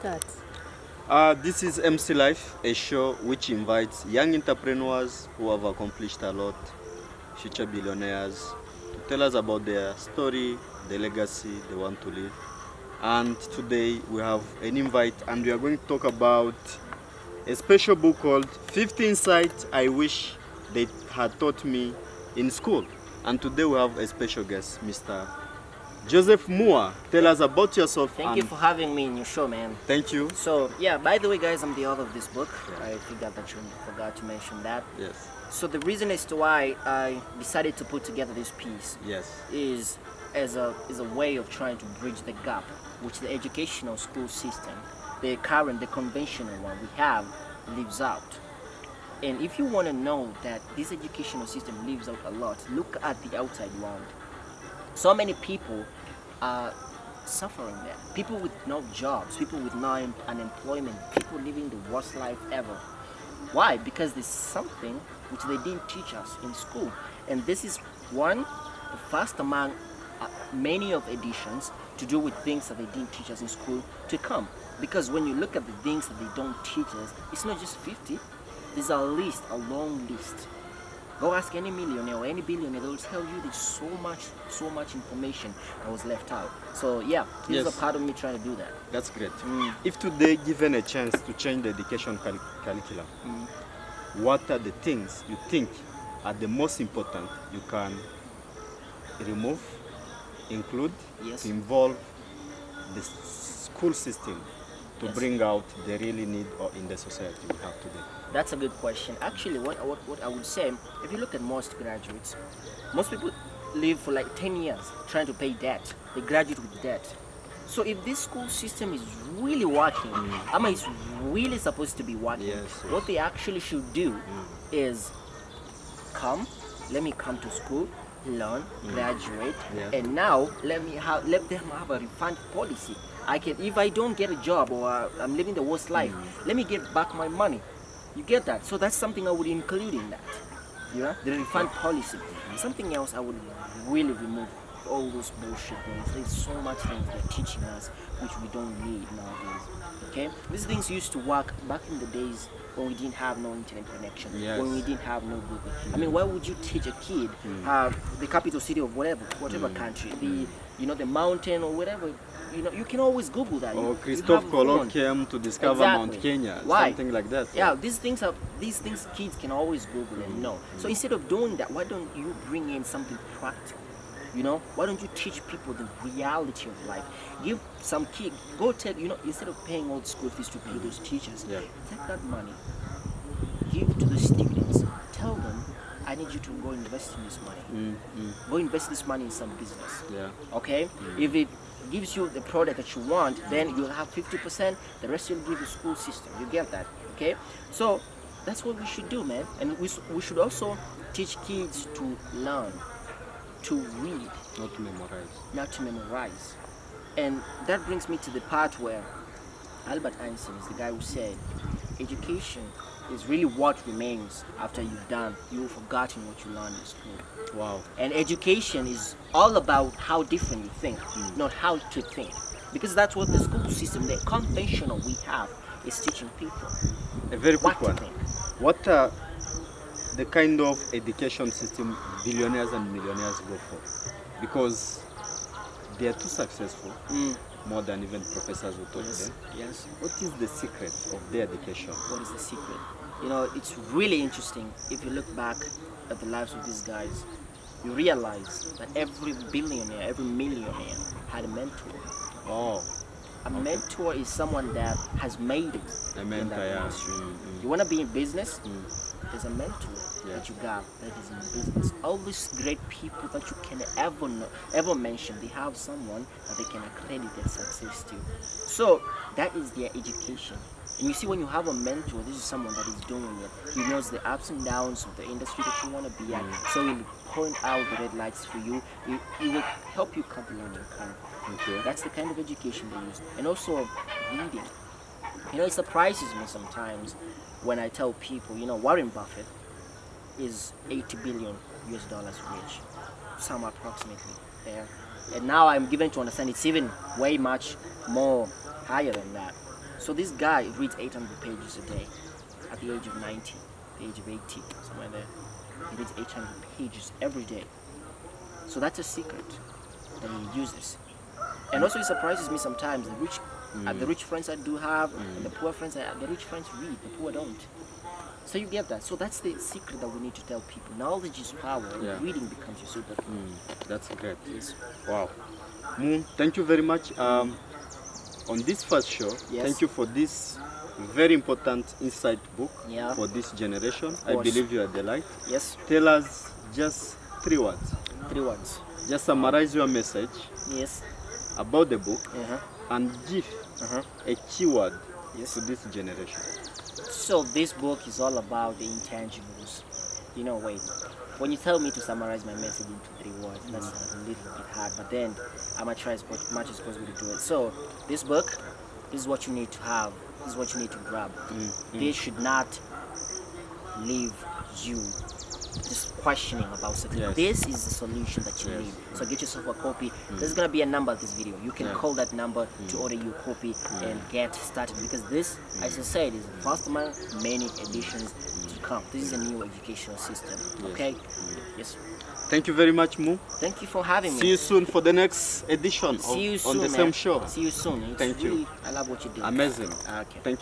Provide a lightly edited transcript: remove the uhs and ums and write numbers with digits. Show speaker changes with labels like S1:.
S1: Start.
S2: This is MC Life, a show which invites young entrepreneurs who have accomplished a lot, future billionaires, to tell us about their story, the legacy they want to leave. And today we have an invite, and we are going to talk about a special book called 50 Insights I Wish They Had Taught Me in School. And today we have a special guest, Mr. Joseph Moore. Tell us about yourself.
S3: Thank you for having me in your show, man.
S2: Thank you.
S3: So, yeah, by the way, guys, I'm the author of this book. I forgot that you forgot to mention that.
S2: Yes.
S3: So the reason as to why I decided to put together this piece
S2: Yes.
S3: is as a way of trying to bridge the gap which the educational school system, the conventional one we have, leaves out. And if you want to know that this educational system leaves out a lot, look at the outside world. So many people are suffering there. People with no jobs, people with no unemployment, people living the worst life ever. Why? Because there's something which they didn't teach us in school. And this is the first among many of editions to do with things that they didn't teach us in school to come. Because when you look at the things that they don't teach us, it's not just 50. There's a list, a long list. Go ask any millionaire or any billionaire, they'll tell you there's so much information that was left out. So yeah, this is a part of me trying to do that.
S2: That's great. If today given a chance to change the education curriculum, what are the things you think are the most important you can remove, include,
S3: Yes.
S2: to involve the school system to
S3: Yes.
S2: bring out the really need in the society we have today?
S3: That's a good question. Actually, what I would say, if you look at most graduates, most people live for like 10 years trying to pay debt. They graduate with debt. So if this school system is really working, I mean, it's really supposed to be working.
S2: Yes, yes.
S3: What they actually should do is let me come to school, learn, graduate,
S2: Yeah.
S3: and now let them have a refund policy. If I don't get a job or I'm living the worst life, let me get back my money. You get that? So that's something I would include in that. You know, the refund policy. Something else I would really remove all those bullshit things. There's so much things they're teaching us which we don't need nowadays. Okay? These things used to work back in the days when we didn't have no internet connection,
S2: Yes.
S3: when we didn't have no Google. I mean, why would you teach a kid the capital city of whatever country, the mountain or whatever? You can always Google that.
S2: Or
S3: You
S2: Christophe
S3: have a
S2: Colomb
S3: phone.
S2: came to discover Mount
S3: Exactly.
S2: Kenya,
S3: Why?
S2: something like that.
S3: Yeah, these things kids can always Google and know. So instead of doing that, why don't you bring in something practical? Why don't you teach people the reality of life? Give some kid, instead of paying all the school fees to pay those teachers,
S2: Yeah.
S3: take that money, give it to the students, tell them, I need you to go invest in this money. Go invest this money in some business.
S2: Yeah.
S3: Okay? If it gives you the product that you want, then you'll have 50%, the rest you'll give the school system. You get that? Okay? So that's what we should do, man. And we should also teach kids to learn, to read,
S2: Not to memorize.
S3: not to memorize. And that brings me to the part where Albert Einstein is the guy who said, education is really what remains after you've forgotten what you learned in school.
S2: Wow.
S3: And education is all about how different you think, not how to think. Because that's what the school system, the conventional we have, is teaching people.
S2: A very quick
S3: What to
S2: one.
S3: think.
S2: What are the kind of education system billionaires and millionaires go for? Because they are too successful, more than even professors who taught them.
S3: Yes.
S2: What is the secret of their education?
S3: What is the secret? It's really interesting. If you look back at the lives of these guys, you realize that every billionaire, every millionaire had a mentor.
S2: Oh,
S3: A mentor is someone that has made it
S2: a
S3: in
S2: mentor,
S3: that
S2: yeah.
S3: industry. You want to be in business? There's a mentor
S2: Yeah.
S3: that you got that is in business. All these great people that you can ever mention, they have someone that they can accredit their success to. So that is their education. And you see, when you have a mentor, this is someone that is doing it. He knows the ups and downs of the industry that you want to be at. So he'll point out the red lights for you. He will help you cut the learning curve.
S2: Okay.
S3: That's the kind of education they use. And also reading. It surprises me sometimes when I tell people, Warren Buffett is 80 billion US dollars rich, some approximately there. And now I'm given to understand it's even way much more higher than that. So this guy reads 800 pages a day at the age of 90, the age of 80, somewhere there. He reads 800 pages every day. So that's a secret that he uses. And also it surprises me sometimes, the rich friends I do have, and the poor friends, the rich friends read, the poor don't. So you get that. So that's the secret that we need to tell people. Knowledge is power, and
S2: Yeah.
S3: reading becomes your superpower.
S2: That's great.
S3: Yes.
S2: Wow. Thank you very much. On this first show,
S3: Yes.
S2: thank you for this very important insight book
S3: Yeah.
S2: for this generation. I
S3: course.
S2: believe you are the light.
S3: Yes.
S2: Tell us just 3 words.
S3: 3 words.
S2: Just summarize your message
S3: Yes.
S2: about the book
S3: Uh-huh.
S2: and give
S3: Uh-huh.
S2: a keyword
S3: Yes.
S2: to this generation.
S3: So this book is all about the intangibles. Wait. When you tell me to summarize my message into 3 words, that's a little bit hard. But then I'm gonna try as much as possible to do it. So this book, this is what you need to have. This is what you need to grab. This should not leave you just questioning about something.
S2: Yes.
S3: This is the solution that you
S2: Yes.
S3: need. So get yourself a copy. There's gonna be a number of this video. You can
S2: Yeah.
S3: call that number to order your copy and get started, because this, as I said, is the first among many editions to come. This is a new educational system. Okay? Yes.
S2: Thank you very much, Mu.
S3: Thank you for having me.
S2: See you soon for the next edition
S3: See you
S2: on
S3: soon,
S2: the
S3: man.
S2: same show.
S3: See you soon. It's
S2: Thank you.
S3: really, I love what you do.
S2: Amazing.
S3: Okay.
S2: Thank you.